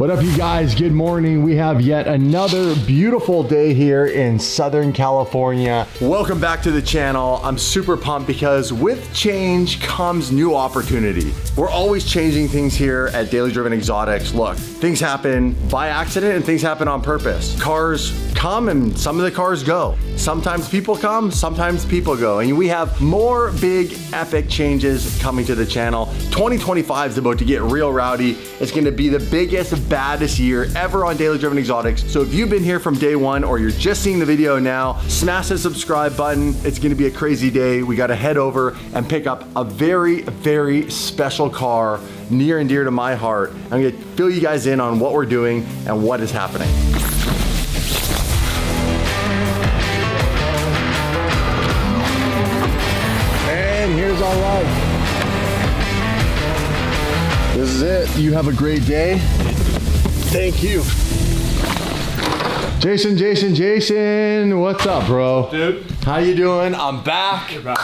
What up, you guys? Good morning. We have yet another beautiful day here in Southern California. Welcome back to the channel. I'm super pumped because with change comes new opportunity. We're always changing things here at Daily Driven Exotics. Look, things happen by accident and things happen on purpose. Cars come and some of the cars go. Sometimes people come, sometimes people go. And we have more big epic changes coming to the channel. 2025 is about to get real rowdy. It's gonna be the biggest, baddest year ever on Daily Driven Exotics. So if you've been here from day one or you're just seeing the video now, smash the subscribe button. It's gonna be a crazy day. We gotta head over and pick up a very, very special car near and dear to my heart. I'm gonna fill you guys in on what we're doing and what is happening. And here's our ride. This is it. You have a great day. Thank you. Jason, what's up, bro? Dude. How you doing? I'm back. You're back.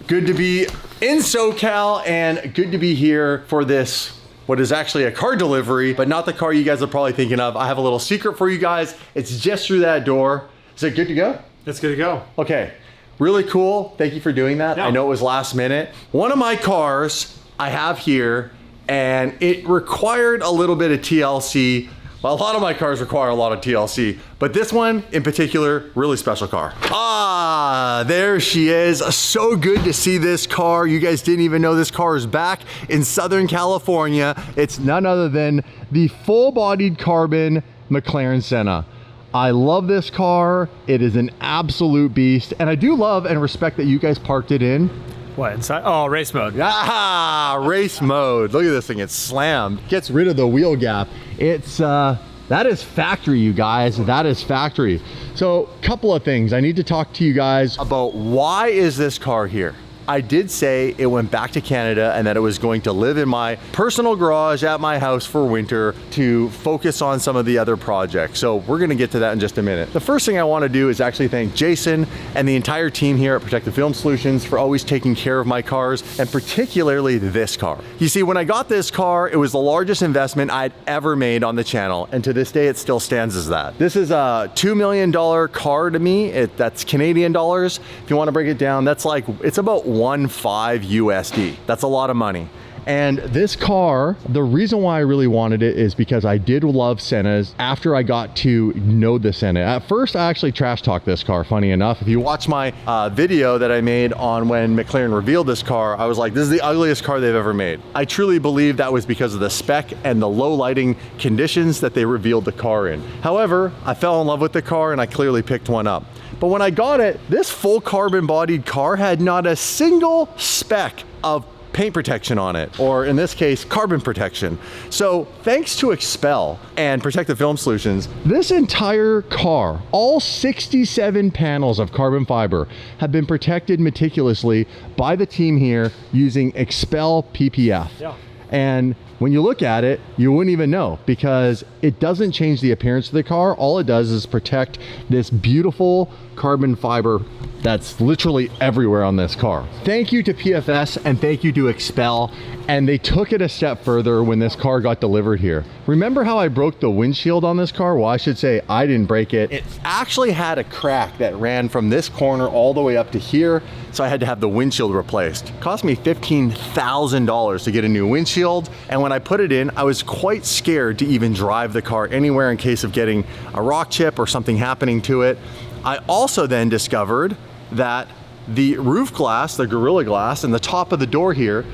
Good to be in SoCal and good to be here for this, what is actually a car delivery, but not the car you guys are probably thinking of. I have a little secret for you guys. It's just through that door. Is it good to go? It's good to go. Okay, really cool. Thank you for doing that. Yeah. I know it was last minute. One of my cars I have here, and it required a little bit of TLC. Well, a lot of my cars require a lot of TLC, but this one in particular, really special car. Ah, there she is. So good to see this car. You guys didn't even know this car is back in Southern California. It's none other than the full-bodied carbon McLaren Senna. I love this car. It is an absolute beast. And I do love and respect that you guys parked it in. What, inside? Oh, race mode. Ah, race mode. Look at this thing, it's slammed. Gets rid of the wheel gap. It's, that is factory, you guys. That is factory. So, couple of things. I need to talk to you guys about why is this car here? I did say it went back to Canada and that it was going to live in my personal garage at my house for winter to focus on some of the other projects. So we're gonna get to that in just a minute. The first thing I wanna do is actually thank Jason and the entire team here at Protective Film Solutions for always taking care of my cars, and particularly this car. You see, when I got this car, it was the largest investment I'd ever made on the channel, and to this day, it still stands as that. This is a $2 million car to me. That's Canadian dollars. If you wanna break it down, that's like, it's about 1.5 USD. That's a lot of money. And this car, the reason why I really wanted it is because I did love Sennas after I got to know the Senna. At first, I actually trash talked this car, funny enough. If you watch my video that I made on when McLaren revealed this car, I was like, this is the ugliest car they've ever made. I truly believe that was because of the spec and the low lighting conditions that they revealed the car in. However, I fell in love with the car and I clearly picked one up. But when I got it, this full carbon bodied car had not a single speck of paint protection on it, or in this case, carbon protection. So thanks to Expel and Protective Film Solutions, this entire car, all 67 panels of carbon fiber have been protected meticulously by the team here using Expel PPF. Yeah. And when you look at it, you wouldn't even know because it doesn't change the appearance of the car. All it does is protect this beautiful carbon fiber that's literally everywhere on this car. Thank you to PFS and thank you to Expel. And they took it a step further when this car got delivered here. Remember how I broke the windshield on this car? Well, I should say I didn't break it. It actually had a crack that ran from this corner all the way up to here. So I had to have the windshield replaced. It cost me $15,000 to get a new windshield. And when I put it in, I was quite scared to even drive the car anywhere in case of getting a rock chip or something happening to it. I also then discovered that the roof glass, the Gorilla Glass, and the top of the door here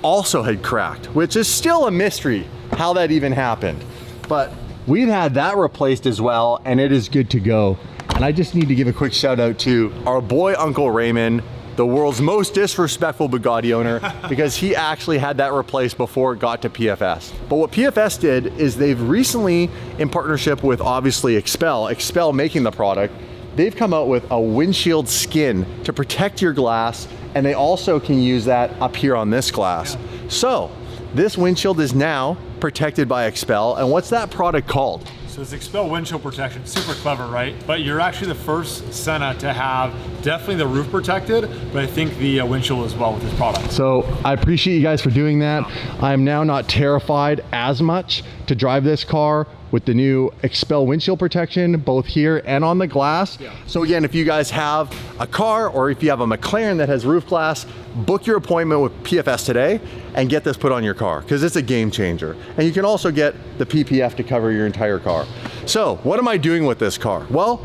also had cracked, which is still a mystery how that even happened. But we've had that replaced as well, and it is good to go. And I just need to give a quick shout out to our boy, Uncle Raymond, the world's most disrespectful Bugatti owner, because he actually had that replaced before it got to PFS. But what PFS did is they've recently, in partnership with obviously Expel making the product, they've come out with a windshield skin to protect your glass, and they also can use that up here on this glass. So this windshield is now protected by Expel, and what's that product called? So this Expel windshield protection, super clever, right? But you're actually the first Senna to have definitely the roof protected, but I think the windshield as well with this product. So I appreciate you guys for doing that. I'm now not terrified as much to drive this car with the new Expel windshield protection, both here and on the glass. Yeah. So again, if you guys have a car or if you have a McLaren that has roof glass, book your appointment with PFS today and get this put on your car because it's a game changer. And you can also get the PPF to cover your entire car. So what am I doing with this car? Well,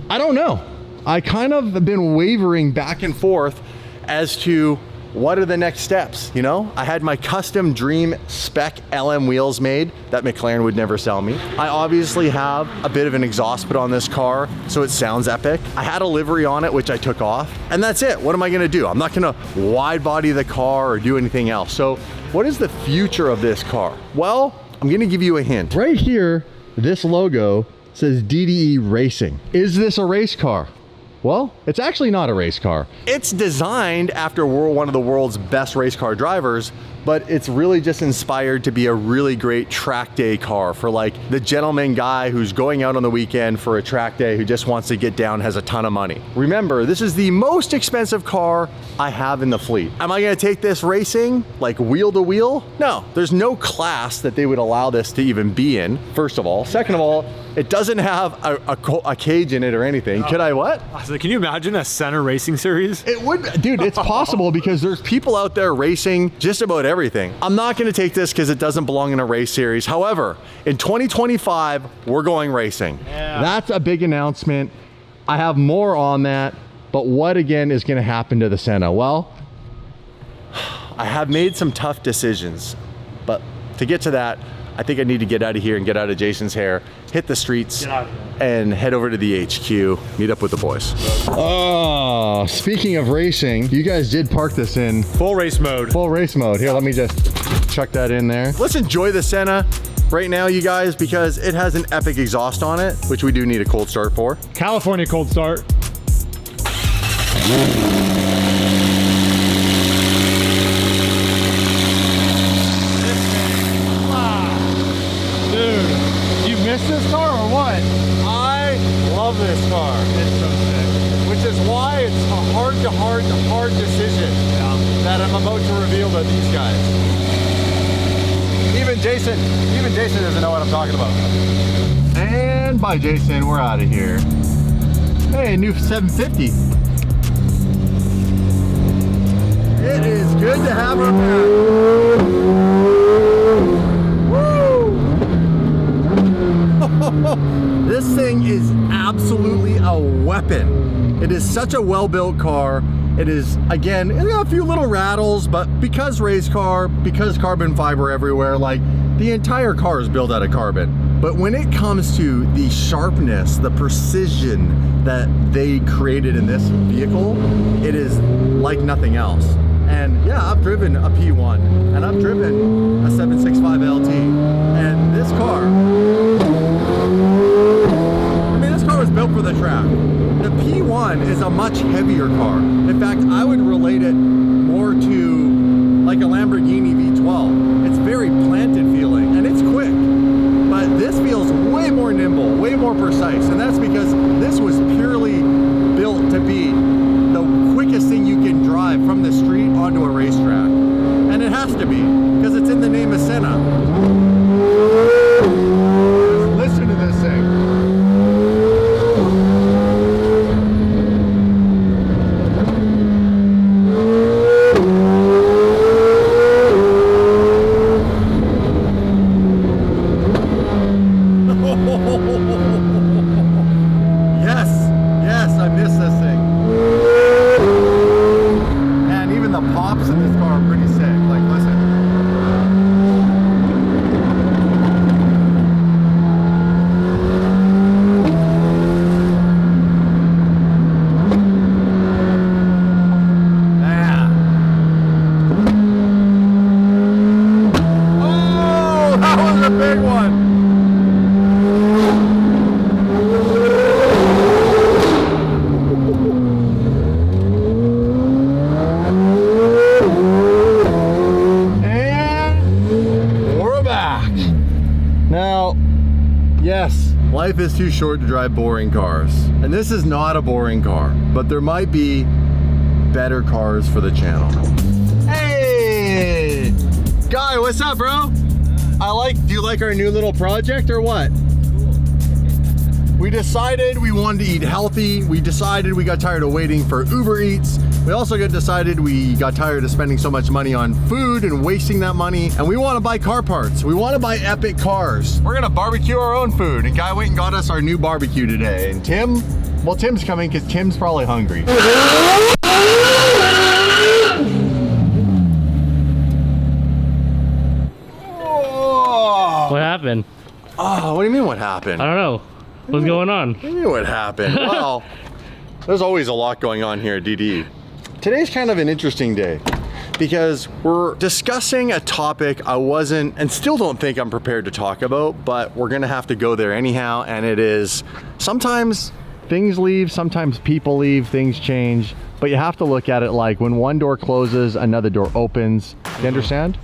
I don't know. I kind of have been wavering back and forth as to what are the next steps, you know? I had my custom dream spec LM wheels made that McLaren would never sell me. I obviously have a bit of an exhaust put on this car, so it sounds epic. I had a livery on it, which I took off, and that's it. What am I gonna do? I'm not gonna wide body the car or do anything else. So what is the future of this car? Well, I'm gonna give you a hint. Right here, this logo says DDE Racing. Is this a race car? Well, it's actually not a race car. It's designed after one of the world's best race car drivers, but it's really just inspired to be a really great track day car for like the gentleman guy who's going out on the weekend for a track day who just wants to get down, has a ton of money. Remember, this is the most expensive car I have in the fleet. Am I gonna take this racing, like wheel to wheel? No, there's no class that they would allow this to even be in, first of all. Second of all, it doesn't have a cage in it or anything. Could I what? So can you imagine a Senna racing series? It would, dude, it's possible because there's people out there racing just about everything. I'm not gonna take this because it doesn't belong in a race series. However, in 2025, we're going racing. Yeah. That's a big announcement. I have more on that, but what again is gonna happen to the Senna? Well, I have made some tough decisions, but to get to that, I think I need to get out of here and get out of Jason's hair, hit the streets, and head over to the HQ, meet up with the boys. Oh, speaking of racing, you guys did park this in Full race mode. full race mode. Here, let me just chuck that in there. Let's enjoy the Senna right now, you guys, because it has an epic exhaust on it, which we do need a cold start for. California cold start. This car or what? I love this car. It's so sick. Which is why it's a hard decision that I'm about to reveal to these guys. Even Jason doesn't know what I'm talking about. And bye, Jason, we're out of here. Hey, new 750. It is good to have her back. This thing is absolutely a weapon. It is such a well-built car. It is, again, it's got a few little rattles, but because race car, because carbon fiber everywhere, like the entire car is built out of carbon. But when it comes to the sharpness, the precision that they created in this vehicle, it is like nothing else. And yeah, I've driven a P1 and I've driven a 765 LT, and this car, was built for the track. The P1 is a much heavier car. In fact, I would relate it more to like a Lamborghini V12. It's very planted feeling and it's quick, but this feels way more nimble, way more precise, and that's because this was purely built to be the quickest thing you can drive from the street onto a racetrack. And it has to be, because it's in the name of Senna. Listen to this thing. Yes, life is too short to drive boring cars. And this is not a boring car, but there might be better cars for the channel. Hey! Guy, what's up, bro? Do you like our new little project or what? We decided we wanted to eat healthy. We decided we got tired of waiting for Uber Eats. We also decided we got tired of spending so much money on food and wasting that money. And we want to buy car parts. We want to buy epic cars. We're gonna barbecue our own food. And Guy went and got us our new barbecue today. And Tim, well, Tim's coming because Tim's probably hungry. What happened? Oh, what do you mean what happened? I don't know. What's going on? What do you mean what happened? Well, there's always a lot going on here at DD. Today's kind of an interesting day because we're discussing a topic I wasn't and still don't think I'm prepared to talk about, but we're gonna have to go there anyhow, and it is sometimes things leave, sometimes people leave, things change, but you have to look at it like when one door closes, another door opens. You understand?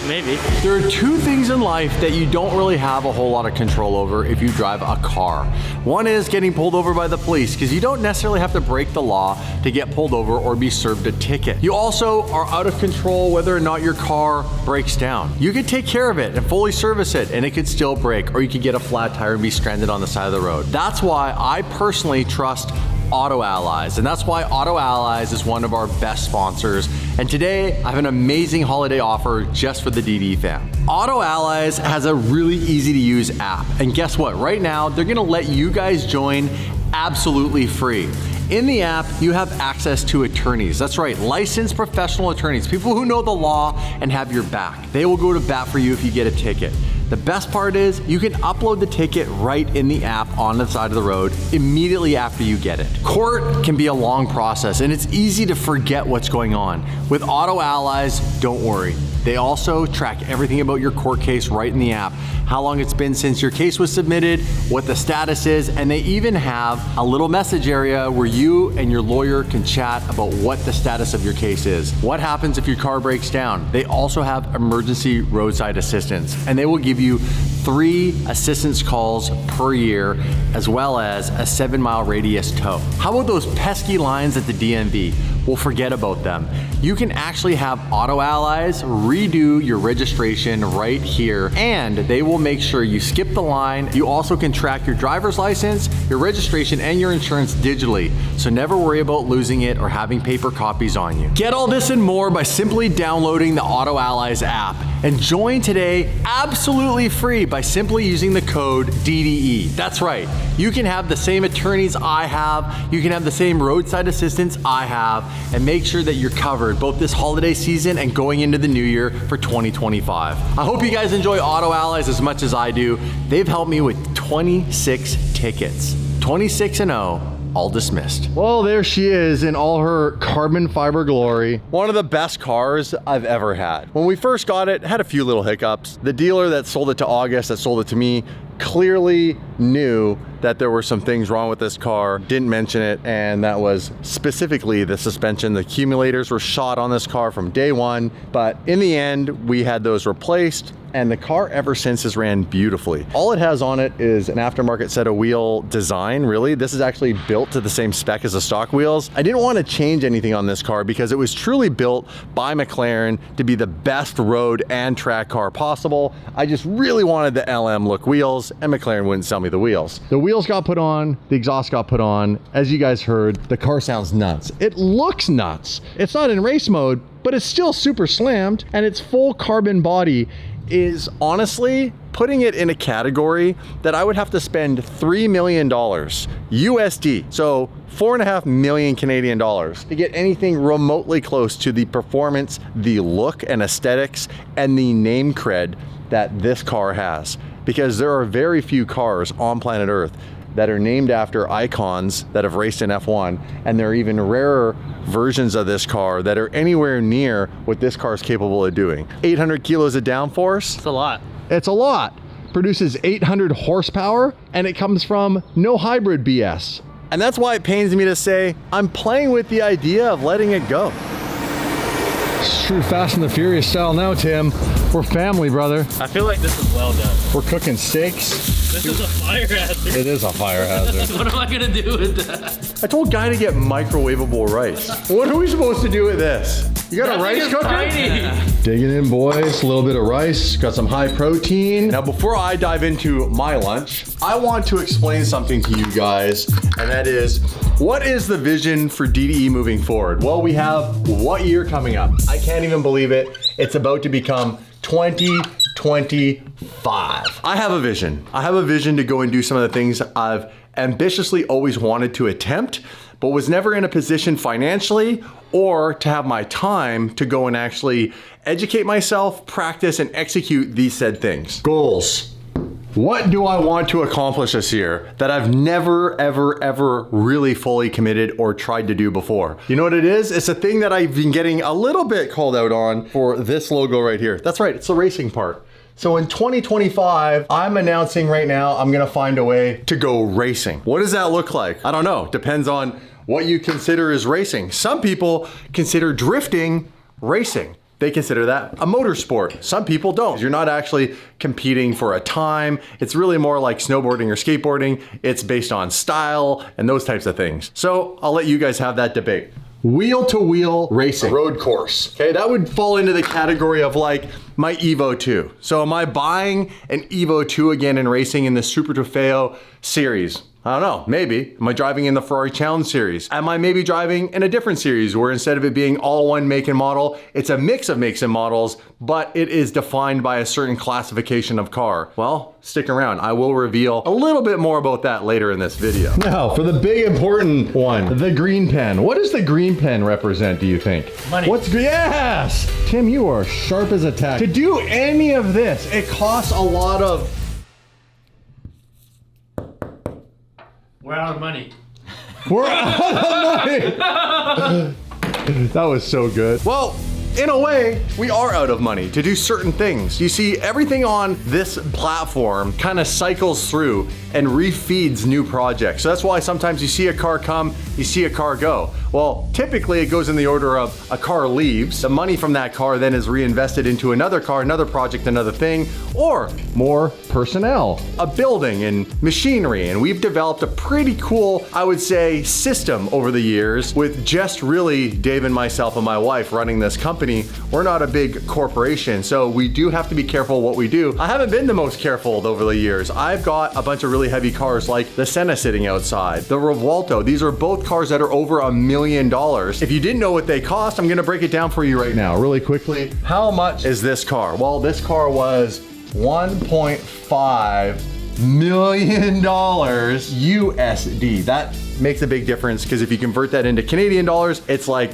Maybe. There are two things in life that you don't really have a whole lot of control over if you drive a car. One is getting pulled over by the police, because you don't necessarily have to break the law to get pulled over or be served a ticket. You also are out of control whether or not your car breaks down. You could take care of it and fully service it and it could still break, or you could get a flat tire and be stranded on the side of the road. That's why I personally trust Auto Allies, and that's why Auto Allies is one of our best sponsors. And today I have an amazing holiday offer just for the DD fam. Auto Allies has a really easy to use app, and guess what? Right now they're gonna let you guys join absolutely free. In the app, you have access to attorneys. That's right, licensed professional attorneys, people who know the law and have your back. They will go to bat for you if you get a ticket. The best part is you can upload the ticket right in the app on the side of the road immediately after you get it. Court can be a long process and it's easy to forget what's going on. With Auto Allies, don't worry. They also track everything about your court case right in the app, how long it's been since your case was submitted, what the status is, and they even have a little message area where you and your lawyer can chat about what the status of your case is. What happens if your car breaks down? They also have emergency roadside assistance, and they will give you 3 assistance calls per year, as well as a 7-mile radius tow. How about those pesky lines at the DMV? Well, forget about them. You can actually have Auto Allies redo your registration right here, and they will make sure you skip the line. You also can track your driver's license, your registration, and your insurance digitally, so never worry about losing it or having paper copies on you. Get all this and more by simply downloading the Auto Allies app, and join today absolutely free by simply using the code DDE. That's right, you can have the same attorneys I have, you can have the same roadside assistance I have, and make sure that you're covered both this holiday season and going into the new year for 2025. I hope you guys enjoy Auto Allies as much as I do. They've helped me with 26 tickets, 26-0. All dismissed. Well, there she is in all her carbon fiber glory. One of the best cars I've ever had. When we first got it, had a few little hiccups. The dealer that sold it to August, that sold it to me, clearly knew that there were some things wrong with this car, didn't mention it, and that was specifically the suspension. The accumulators were shot on this car from day one, but in the end, we had those replaced, and the car ever since has ran beautifully. All it has on it is an aftermarket set of wheel design, really. This is actually built to the same spec as the stock wheels. I didn't want to change anything on this car because it was truly built by McLaren to be the best road and track car possible. I just really wanted the LM look wheels, and McLaren wouldn't sell me the wheels. The wheels got put on, the exhaust got put on. As you guys heard, the car sounds nuts. It looks nuts. It's not in race mode, but it's still super slammed, and its full carbon body is honestly putting it in a category that I would have to spend $3 million USD, so 4.5 million Canadian dollars, to get anything remotely close to the performance, the look and aesthetics, and the name cred that this car has. Because there are very few cars on planet Earth that are named after icons that have raced in F1, and there are even rarer versions of this car that are anywhere near what this car is capable of doing. 800 kilos of downforce. It's a lot. It's a lot. Produces 800 horsepower, and it comes from no hybrid BS. And that's why it pains me to say I'm playing with the idea of letting it go. It's true Fast and the Furious style now, Tim. We're family, brother. I feel like this is well done. We're cooking steaks. This is a fire hazard. It is a fire hazard. What am I gonna do with that? I told Guy to get microwavable rice. What are we supposed to do with this? You got a rice cooker? Tiny. Digging in, boys. A little bit of rice. Got some high protein. Now, before I dive into my lunch, I want to explain something to you guys, and that is, what is the vision for DDE moving forward? Well, we have what year coming up? I can't even believe it. It's about to become 2025. I have a vision. I have a vision to go and do some of the things I've ambitiously always wanted to attempt, but was never in a position financially or to have my time to go and actually educate myself, practice, and execute these said things. Goals. What do I want to accomplish this year that I've never, ever really fully committed or tried to do before? You know what it is? It's a thing that I've been getting a little bit called out on for this logo right here. That's right, it's the racing part. So in 2025, I'm announcing right now, I'm gonna find a way to go racing. What does that look like? I don't know, depends on what you consider as racing. Some people consider drifting racing. They consider that a motorsport. Some people don't. You're not actually competing for a time. It's really more like snowboarding or skateboarding. It's based on style and those types of things. So I'll let you guys have that debate. Wheel-to-wheel racing, road course. Okay, that would fall into the category of like my Evo 2. So am I buying an Evo 2 again and racing in the Super Trofeo series? I don't know, maybe. Am I driving in the Ferrari Challenge series? Am I maybe driving in a different series where instead of it being all one make and model, it's a mix of makes and models, but it is defined by a certain classification of car? Well, stick around. I will reveal a little bit more about that later in this video. Now, for the big important one, the green pen. What does the green pen represent, do you think? Money. Yes! Tim, you are sharp as a tack. To do any of this, it costs a lot of... We're out of money. We're out of money. That was so good. Well, in a way, we are out of money to do certain things. You see, everything on this platform kind of cycles through and refeeds new projects. So that's why sometimes you see a car come, you see a car go. Well, typically it goes in the order of a car leaves, the money from that car then is reinvested into another car, another project, another thing, or more personnel, a building and machinery. And we've developed a pretty cool, I would say, system over the years with just really Dave and myself and my wife running this company. We're not a big corporation, so we do have to be careful what we do. I haven't been the most careful over the years. I've got a bunch of really heavy cars like the Senna sitting outside, the Revuelto. These are both cars that are over $1 million. If you didn't know what they cost, I'm gonna break it down for you right now, really quickly. How much is this car? Well, this car was $1.5 million USD. That makes a big difference because if you convert that into Canadian dollars, it's like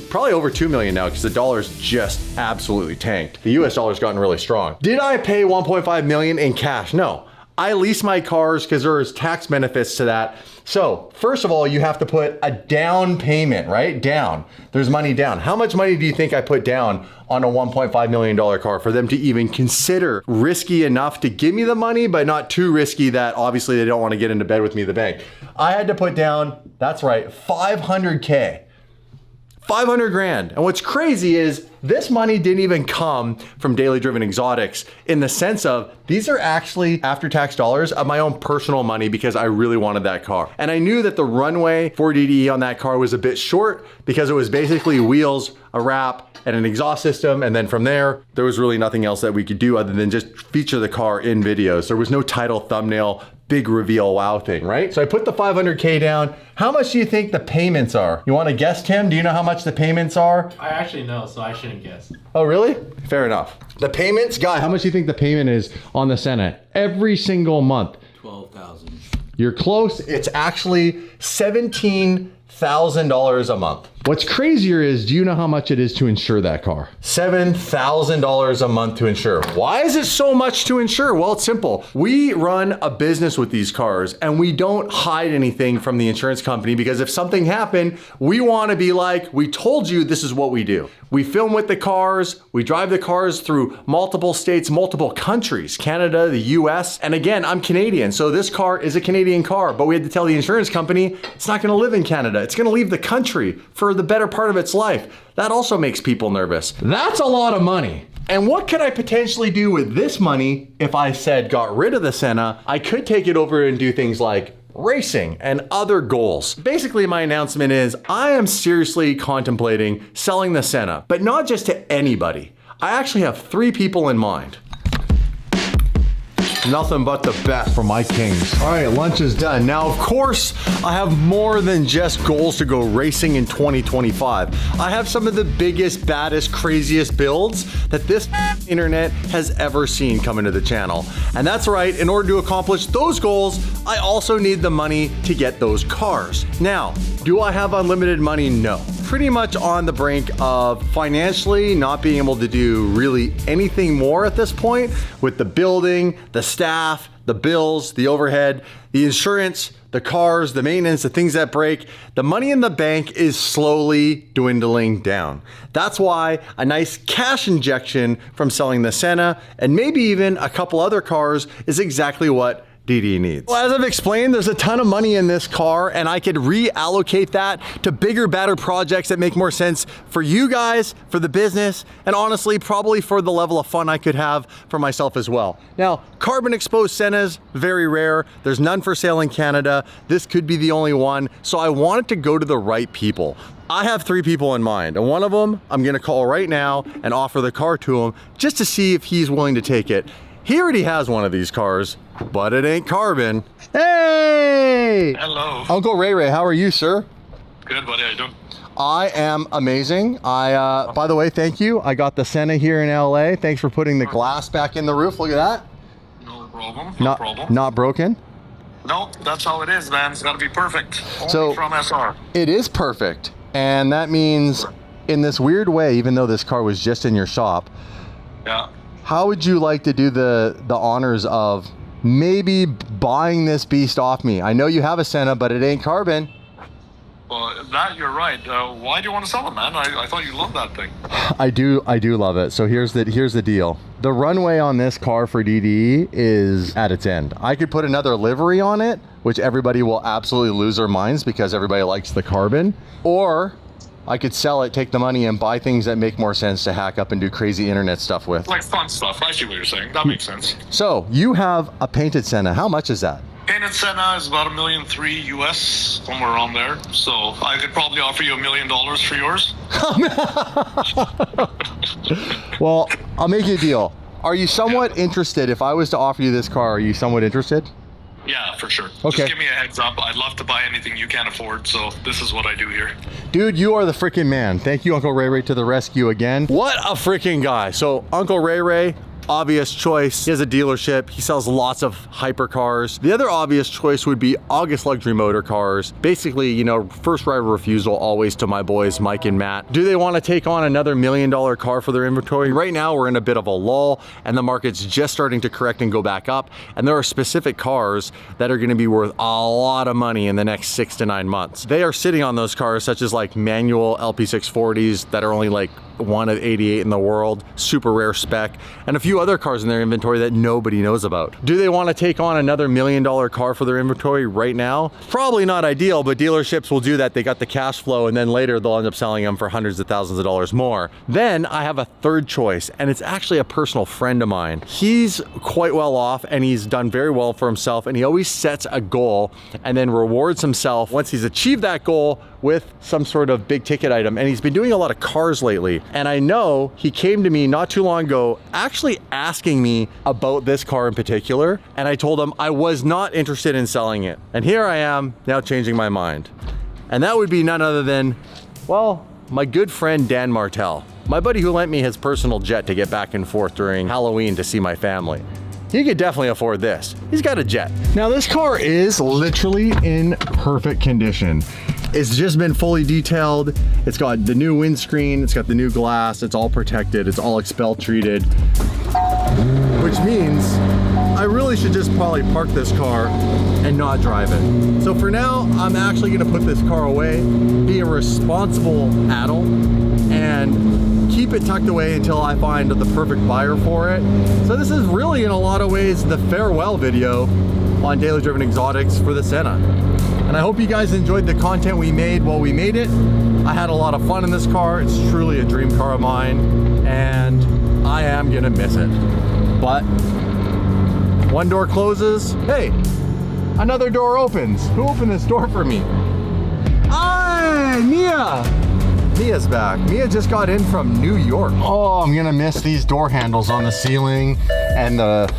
probably over 2 million now because the dollar's just absolutely tanked. The US dollar's gotten really strong. Did I pay 1.5 million in cash? No. I lease my cars because there's tax benefits to that. So first of all, you have to put a down payment, right? Down. There's money down. How much money do you think I put down on a $1.5 million car for them to even consider risky enough to give me the money, but not too risky that obviously they don't want to get into bed with me, the bank? I had to put down, that's right, 500K. 500 grand. And what's crazy is this money didn't even come from Daily Driven Exotics in the sense of these are actually after-tax dollars of my own personal money because I really wanted that car. And I knew that the runway for DDE on that car was a bit short because it was basically wheels, a wrap, and an exhaust system. And then from there was really nothing else that we could do other than just feature the car in videos. There was no title, thumbnail, big reveal wow thing, right? So I put the 500K down. How much do you think the payments are? You want to guess, Tim? Do you know how much the payments are? I actually know, so I shouldn't guess. Oh, really? Fair enough. The payments, Guy, how much do you think the payment is on the Senna every single month? 12,000. You're close. It's actually $17,000 a month. What's crazier is, do you know how much it is to insure that car? $7,000 a month to insure. Why is it so much to insure? Well, it's simple. We run a business with these cars and we don't hide anything from the insurance company because if something happened, we want to be like, we told you this is what we do. We film with the cars, we drive the cars through multiple states, multiple countries, Canada, the US. And again, I'm Canadian, so this car is a Canadian car, but we had to tell the insurance company it's not going to live in Canada. Canada. It's gonna leave the country for the better part of its life. That also makes people nervous. That's a lot of money. And what could I potentially do with this money if I said got rid of the Senna? I could take it over and do things like racing and other goals. Basically, my announcement is I am seriously contemplating selling the Senna, but not just to anybody. I actually have 3 people in mind. Nothing but the best for my kings. All right, lunch is done. Now, of course, I have more than just goals to go racing in 2025. I have some of the biggest, baddest, craziest builds that this internet has ever seen come into the channel. And that's right, in order to accomplish those goals, I also need the money to get those cars. Now, do I have unlimited money? No. Pretty much on the brink of financially not being able to do really anything more at this point with the building, the staff, the bills, the overhead, the insurance, the cars, the maintenance, the things that break. The money in the bank is slowly dwindling down. That's why a nice cash injection from selling the Senna and maybe even a couple other cars is exactly what DD needs. Well, as I've explained, there's a ton of money in this car and I could reallocate that to bigger, better projects that make more sense for you guys, for the business, and honestly, probably for the level of fun I could have for myself as well. Now, carbon exposed Sennas, very rare. There's none for sale in Canada. This could be the only one. So I wanted to go to the right people. I have 3 people in mind, and one of them I'm gonna call right now and offer the car to him just to see if he's willing to take it. He already has one of these cars, but it ain't carbon. Hey! Hello. Uncle Ray Ray, how are you, sir? Good, buddy. How you doing? I am amazing. By the way, thank you. I got the Senna here in LA. Thanks for putting the glass back in the roof. Look at that. No problem. No problem. Not broken? No, that's how it is, man. It's got to be perfect. Only So from SR. it is perfect. And that means in this weird way, even though this car was just in your shop, Yeah. how would you like to do the honors of maybe buying this beast off me? I know you have a Senna, but it ain't carbon. Well, that you're right. Why do you want to sell it, man? I thought you loved that thing. I do love it. So here's the deal. The runway on this car for DD is at its end. I could put another livery on it, which everybody will absolutely lose their minds because everybody likes the carbon, or I could sell it, take the money, and buy things that make more sense to hack up and do crazy internet stuff with. Like fun stuff. I see what you're saying. That makes sense. So you have a painted Senna. How much is that? Painted Senna is about $1.3 million US, somewhere around there. So I could probably offer you $1 million for yours. Well, I'll make you a deal. Are you somewhat interested? If I was to offer you this car, are you somewhat interested? Yeah, for sure. Okay. Just give me a heads up. I'd love to buy anything you can't afford, so this is what I do here. Dude, you are the freaking man. Thank you, Uncle Ray Ray, to the rescue again. What a freaking guy. So Uncle Ray Ray, obvious choice. He has a dealership. He sells lots of hypercars. The other obvious choice would be August Luxury Motor Cars. Basically, you know, first right of refusal always to my boys, Mike and Matt. Do they want to take on another $1 million car for their inventory? Right now, we're in a bit of a lull and the market's just starting to correct and go back up. And there are specific cars that are going to be worth a lot of money in the next 6 to 9 months. They are sitting on those cars, such as like manual LP640s that are only like 1 of 88 in the world, super rare spec, and a few other cars in their inventory that nobody knows about. Do they want to take on another $1 million car for their inventory right now? Probably not ideal, but dealerships will do that. They got the cash flow, and then later they'll end up selling them for hundreds of thousands of dollars more. Then I have a third choice, and it's actually a personal friend of mine. He's quite well off, and he's done very well for himself, and he always sets a goal and then rewards himself once he's achieved that goal with some sort of big ticket item. And he's been doing a lot of cars lately. And I know he came to me not too long ago actually asking me about this car in particular. And I told him I was not interested in selling it. And here I am now changing my mind. And that would be none other than, well, my good friend Dan Martell, my buddy who lent me his personal jet to get back and forth during Halloween to see my family. He could definitely afford this. He's got a jet. Now this car is literally in perfect condition. It's just been fully detailed. It's got the new windscreen, it's got the new glass, it's all protected, it's all expel treated. Which means I really really should just probably park this car and not drive it. So for now, I'm actually gonna put this car away, be a responsible adult, and keep it tucked away until I find the perfect buyer for it. So this is really, in a lot of ways, the farewell video on Daily Driven Exotics for the Senna. And I hope you guys enjoyed the content we made while we made it. I had a lot of fun in this car. It's truly a dream car of mine, and I am gonna miss it. But one door closes, hey, another door opens. Who opened this door for me? Hi, Mia! Mia's back. Mia just got in from New York. Oh, I'm gonna miss these door handles on the ceiling and the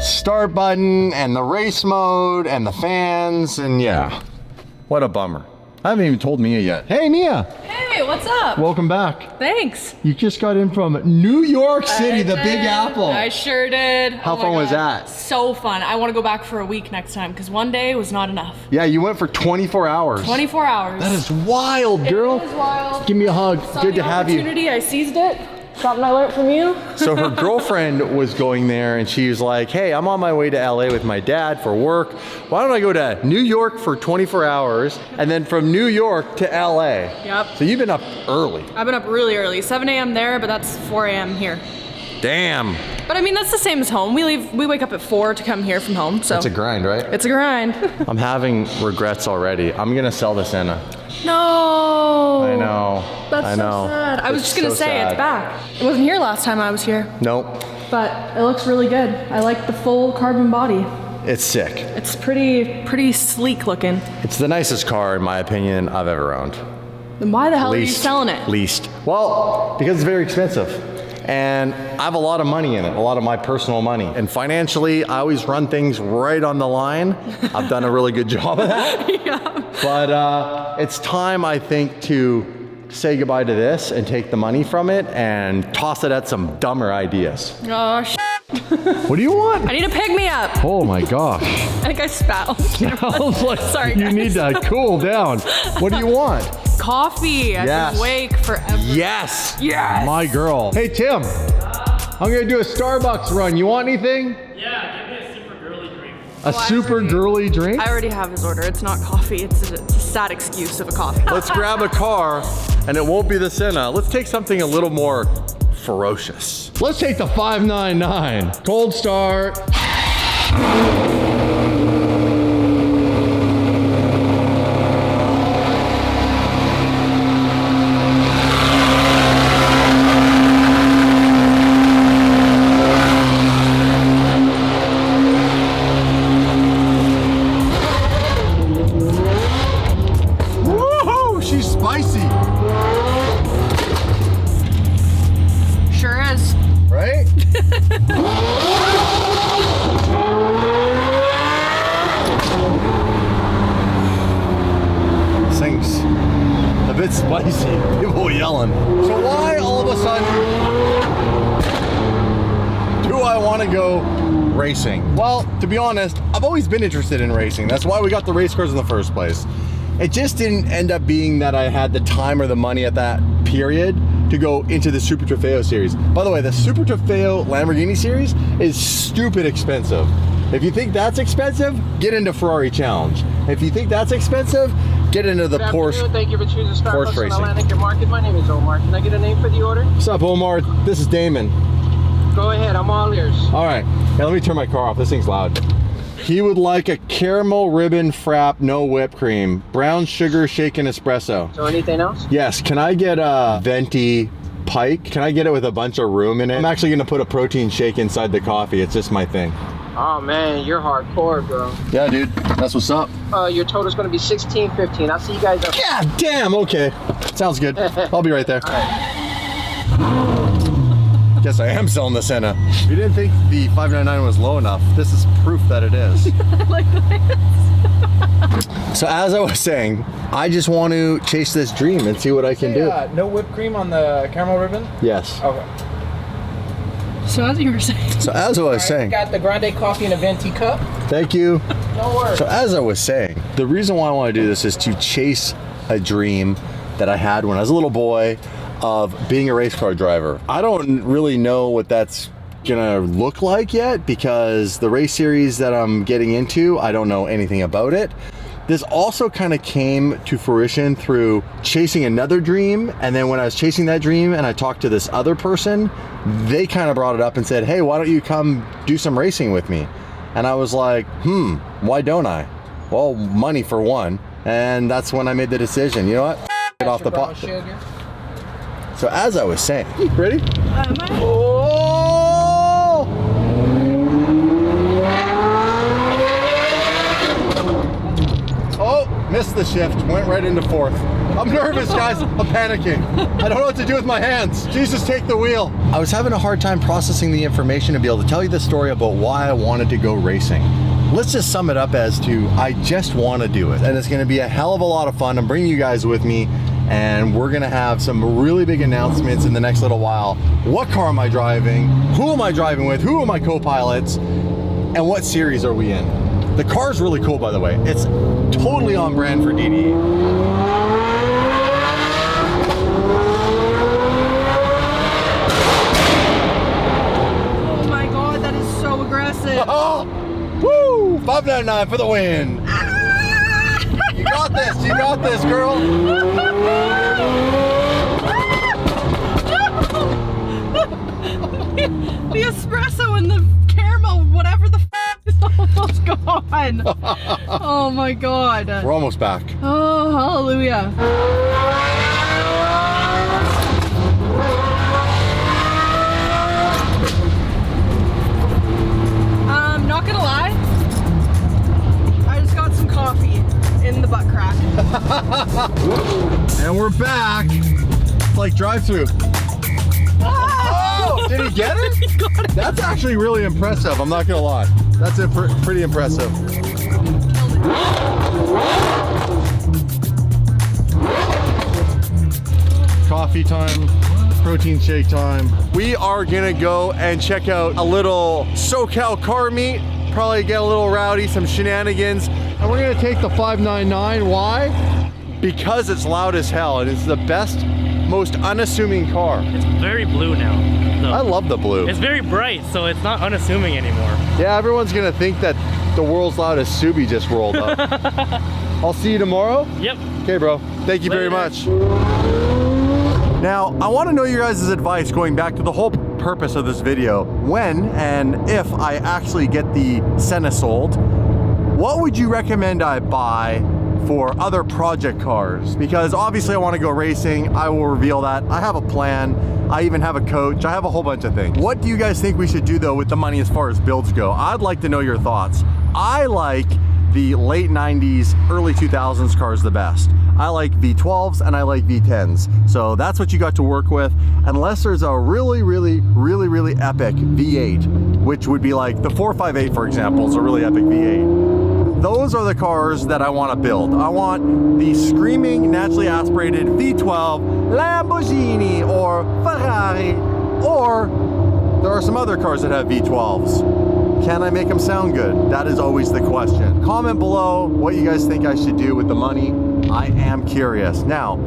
start button and the race mode and the fans, and yeah, what a bummer. I haven't even told Mia yet. Hey, Mia. Hey, what's up? Welcome back. Thanks. You just got in from New York City, the Big Apple. I sure did. How fun was that? So fun. I want to go back for a week next time because one day was not enough. Yeah, you went for 24 hours. 24 hours. That is wild, girl. It is wild. Give me a hug. Saw Good the to have you. opportunity, I seized it. Something I learned from you. So her girlfriend was going there and she was like, hey, I'm on my way to LA with my dad for work. Why don't I go to New York for 24 hours and then from New York to LA? Yep. So you've been up early. I've been up really early. 7 a.m. there, but that's 4 a.m. here. Damn. But I mean, that's the same as home. We wake up at 4 to come here from home, so. It's a grind, right? It's a grind. I'm having regrets already. I'm gonna sell the Senna. No. I know. That's I know. so sad. I was It's just gonna so say, sad. it's back. It wasn't here last time I was here, Nope. but it looks really good. I like the full carbon body. It's sick. It's pretty sleek looking. It's the nicest car, in my opinion, I've ever owned. Then why the hell are you selling it? Least. Well, because it's very expensive. And I have a lot of money in it, a lot of my personal money. And financially, I always run things right on the line. I've done a really good job of that. Yeah. But it's time, I think, to say goodbye to this and take the money from it and toss it at some dumber ideas. Oh, What do you want? I need to pick me up. Oh my gosh. I think I spat. I was like, Sorry, you guys. need to cool down. What do you want? Coffee. I've Yes. been awake forever. Yes. Yes. My girl. Hey, Tim. I'm gonna do a Starbucks run. You want anything? Yeah, give me a super girly drink. A super girly drink? I already have his order. It's not coffee. It's a sad excuse of a coffee. Let's grab a car, and it won't be the Senna. Let's take something a little more ferocious. Let's take the 599. Cold start. Woohoo! She's spicy, Sure is. right? This thing's a bit spicy. People yelling. So why all of a sudden do I want to go racing? Well, to be honest, I've always been interested in racing. That's why we got the race cars in the first place. It just didn't end up being that I had the time or the money at that period to go into the Super Trofeo series. By the way, the Super Trofeo Lamborghini series is stupid expensive. If you think that's expensive, get into Ferrari Challenge. If you think that's expensive, get into the Good Porsche. afternoon. Thank you for choosing Porsche Starbucks in racing. Atlantic Market. My name is Omar. Can I get a name for the order? What's up, Omar? This is Damon. Go ahead. I'm all ears. All right, now let me turn my car off. This thing's loud. He would like a caramel ribbon frap, no whipped cream, brown sugar shaken espresso. So anything else? Yes, can I get a venti pike? Can I get it with a bunch of room in it? I'm actually gonna put a protein shake inside the coffee. It's just my thing. Oh man, you're hardcore, bro. Yeah, dude, that's what's up. Your total's gonna be $16.15. I'll see you guys up. God damn, okay. Sounds good. I'll be right there. Guess I am selling the Senna. If you didn't think the 599 was low enough, this is proof that it is. So as I was saying, I just want to chase this dream and see what I can do. No whipped cream on the caramel ribbon? Yes. Okay. So as you were saying. So as I was saying, Got the grande coffee in a venti cup. thank you. No worries. So as I was saying, the reason why I want to do this is to chase a dream that I had when I was a little boy of being a race car driver. I don't really know what that's gonna look like yet, because the race series that I'm getting into, I don't know anything about it. This also kind of came to fruition through chasing another dream, and then when I was chasing that dream and I talked to this other person, they kind of brought it up and said, hey, why don't you come do some racing with me? And I was like, why don't I? Well, money for one. And that's when I made the decision, you know what? Get off the pot. So as I was saying, ready? Oh, missed the shift, went right into fourth. I'm nervous, guys, I'm panicking. I don't know what to do with my hands. Jesus, take the wheel. I was having a hard time processing the information to be able to tell you the story about why I wanted to go racing. Let's just sum it up as to, I just want to do it. And it's gonna be a hell of a lot of fun. I'm bringing you guys with me, and we're gonna have some really big announcements in the next little while. What car am I driving? Who am I driving with? Who are my co-pilots? And what series are we in? The car's really cool, by the way. It's totally on brand for DDE. Oh my God, that is so aggressive. Oh, woo! 599 for the win. You got this, girl. The espresso and the caramel, whatever the f is almost gone. Oh my God. We're almost back. Oh, hallelujah. Not gonna lie, I just got some coffee in the butt crack. And we're back. It's like drive-through. Oh, did he get it? He got it. That's actually really impressive, I'm not gonna lie. That's pretty impressive. Coffee time, protein shake time. We are gonna go and check out a little SoCal car meet, probably get a little rowdy, some shenanigans, and we're gonna take the 599. Why? Because it's loud as hell, and it's the best, most unassuming car. It's very blue now. though. I love the blue. It's very bright, so it's not unassuming anymore. Yeah, everyone's gonna think that the world's loudest Subi just rolled up. I'll see you tomorrow? Yep. Okay, bro. Thank you very much. Now, I want to know your guys' advice going back to the whole purpose of this video. When and if I actually get the Senna sold, what would you recommend I buy for other project cars? Because obviously I want to go racing. I will reveal that. I have a plan. I even have a coach. I have a whole bunch of things. What do you guys think we should do though with the money as far as builds go? I'd like to know your thoughts. I like the late 90s, early 2000s cars the best. I like V12s and I like V10s. So that's what you got to work with. Unless there's a really epic V8, which would be like the 458, for example, is a really epic V8. Those are the cars that I want to build. I want the screaming, naturally aspirated V12 Lamborghini or Ferrari, or there are some other cars that have V12s. Can I make them sound good? That is always the question. Comment below what you guys think I should do with the money. I am curious. Now,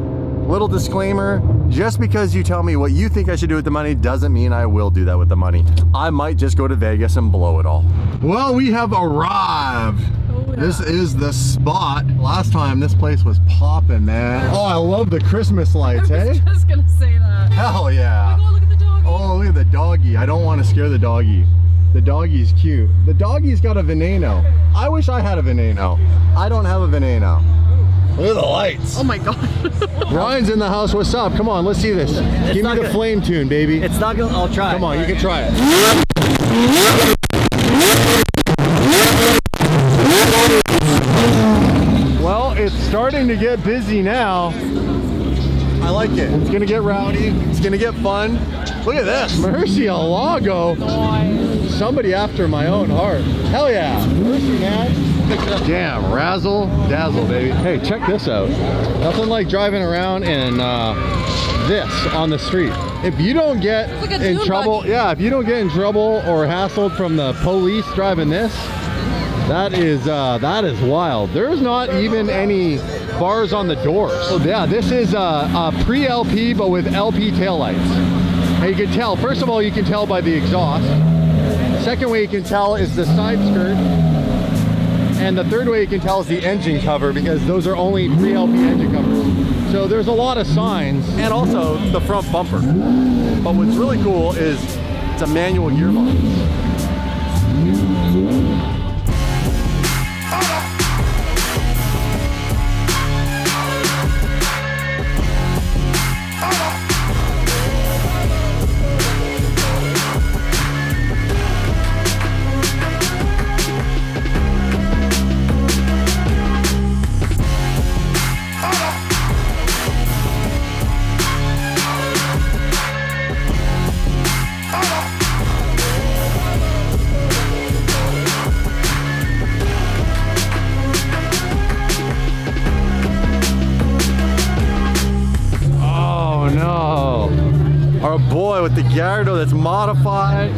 little disclaimer, just because you tell me what you think I should do with the money doesn't mean I will do that with the money. I might just go to Vegas and blow it all. Well, we have arrived. Oh, yeah. This is the spot. Last time this place was popping, man. Oh, I love the Christmas lights, I was hey? just gonna say that. Hell yeah. Oh, look at the doggy. Oh, look at the doggy. I don't want to scare the doggy. The doggy's cute. The doggy's got a veneno. I wish I had a veneno. I don't have a veneno. Look at the lights. Oh my god. Ryan's in the house. What's up? Come on, let's see this. Give me the flame tune, baby. It's not gonna, I'll try. Come on, you can try it. Well, it's starting to get busy now. I like it. It's gonna get rowdy. It's gonna get fun. Look at this. Murcielago. Somebody after my own heart. Hell yeah. Mercy, man. Damn, razzle dazzle, baby. Hey, check this out. Nothing like driving around in this on the street. If you don't get like a in dune trouble, buggy. yeah, if you don't get in trouble or hassled from the police driving this, that is wild. There's not even any bars on the doors. So yeah, this is a pre-LP but with LP taillights. And you can tell, first of all, you can tell by the exhaust. Second way you can tell is the side skirt. And the third way you can tell is the engine cover, because those are only pre-LP engine covers. So there's a lot of signs, and also the front bumper. But what's really cool is it's a manual gearbox. Our boy with the Gyardo that's modified.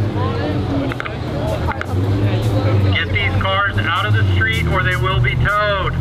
Get these cars out of the street or they will be towed.